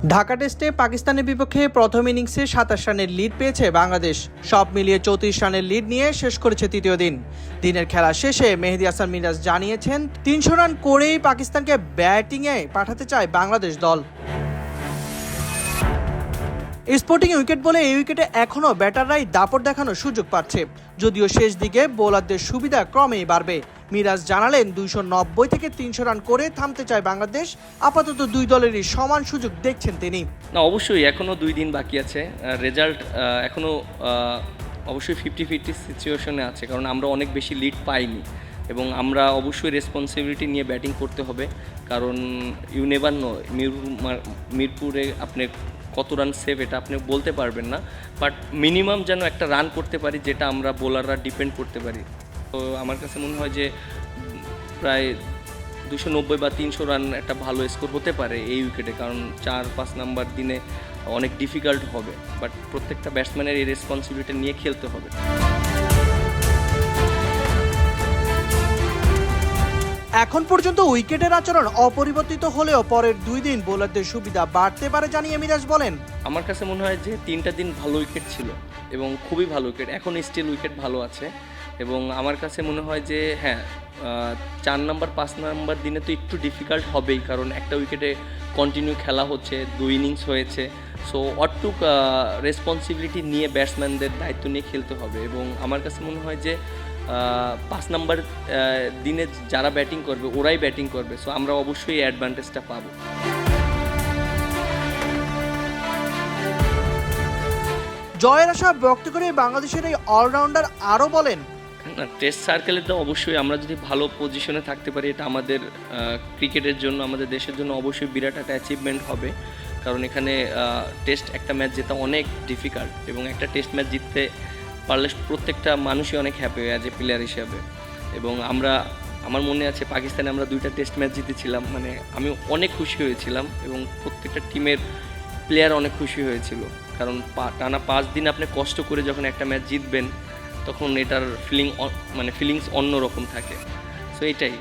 ঢাকা টেস্টে পাকিস্তানের বিপক্ষে প্রথম ইনিংসে ২৭ রানের লিড পেয়েছে বাংলাদেশ। সব মিলিয়ে ৩৪ রানের লিড নিয়ে শেষ করেছে তৃতীয় দিন। দিনের খেলা শেষে মেহেদী হাসান মিরাজ জানিয়েছেন ৩০০ রান করেই পাকিস্তানকে ব্যাটিংয়ে পাঠাতে চায় বাংলাদেশ দল। স্পোর্টিং উইকেট বলে এই উইকেটে এখনও ব্যাটাররাই দাপট দেখানোর সুযোগ পাচ্ছে, যদিও শেষ দিকে বোলারদের সুবিধা ক্রমেই বাড়বে। মিরাজ জানালেন ২৯০ থেকে ৩০০ রান করে থামতে চায় বাংলাদেশ। আপাতত দুই দলেরই সমান সুযোগ দেখছেন তিনি। না, অবশ্যই এখনও 2 দিন বাকি আছে। রেজাল্ট এখনও অবশ্যই 50-50 সিচুয়েশনে আছে, কারণ আমরা অনেক বেশি লিড পাইনি এবং আমরা অবশ্যই রেসপন্সিবিলিটি নিয়ে ব্যাটিং করতে হবে, কারণ ইউ নেভার নো মিরপুরে আপনি কত রান সেভ এটা আপনি বলতে পারবেন না, বাট মিনিমাম যেন একটা রান করতে পারি, যেটা আমরা বোলাররা ডিপেন্ড করতে পারি। তো আমার কাছে মনে হয় যে প্রায় 290 বা 300 রান একটা ভালো স্কোর হতে পারে এই উইকেটে, কারণ 4-5 নাম্বার দিনে অনেক ডিফিকাল্ট হবে, বাট প্রত্যেকটা ব্যাটসম্যানের এই রেসপন্সিবিলিটি নিয়ে খেলতে হবে। এখন পর্যন্ত উইকেটের আচরণ অপরিবর্তিত হলেও পরের 2 দিন বোলারদের সুবিধা বাড়তে পারে জানিয়ে মিরাজ বলেন, আমার কাছে মনে হয় যে 3টা দিন ভালো উইকেট ছিল এবং খুবই ভালো উইকেট, এখন স্টিল উইকেট ভালো আছে এবং আমার কাছে মনে হয় যে হ্যাঁ 4 নাম্বার 5 নাম্বার দিনে তো একটু ডিফিকাল্ট হবেই, কারণ একটা উইকেটে কন্টিনিউ খেলা হচ্ছে, 2 ইনিংস হয়েছে। সো অটুক রেসপন্সিবিলিটি নিয়ে ব্যাটসম্যানদের দায়িত্ব নিয়ে খেলতে হবে এবং আমার কাছে মনে হয় যে 5 নাম্বার দিনে যারা ব্যাটিং করবে ওরাই ব্যাটিং করবে, সো আমরা অবশ্যই এই অ্যাডভান্টেজটা পাবো। জয়ের আশা ব্যক্ত করে বাংলাদেশের এই অলরাউন্ডার আরও বলেন, না, টেস্ট সার্কেলে তো অবশ্যই আমরা যদি ভালো পজিশনে থাকতে পারি, এটা আমাদের ক্রিকেটের জন্য, আমাদের দেশের জন্য অবশ্যই বিরাট একটা অ্যাচিভমেন্ট হবে, কারণ এখানে টেস্ট একটা ম্যাচ জেতা অনেক ডিফিকাল্ট এবং একটা টেস্ট ম্যাচ জিততে পারলে প্রত্যেকটা মানুষই অনেক হ্যাপি হয় অ্যাজ এ প্লেয়ার হিসাবে। এবং আমার মনে আছে পাকিস্তানে আমরা 2টা টেস্ট ম্যাচ জিতেছিলাম, মানে আমি অনেক খুশি হয়েছিলাম এবং প্রত্যেকটা টিমের প্লেয়ার অনেক খুশি হয়েছিল, কারণ টানা 5 দিন আপনি কষ্ট করে যখন একটা ম্যাচ জিতবেন তখন এটার ফিলিংস অন্যরকম থাকে। সো এইটাই।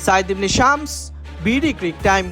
সাইদ ইবনে শামস, বিডি ক্রিক টাইম।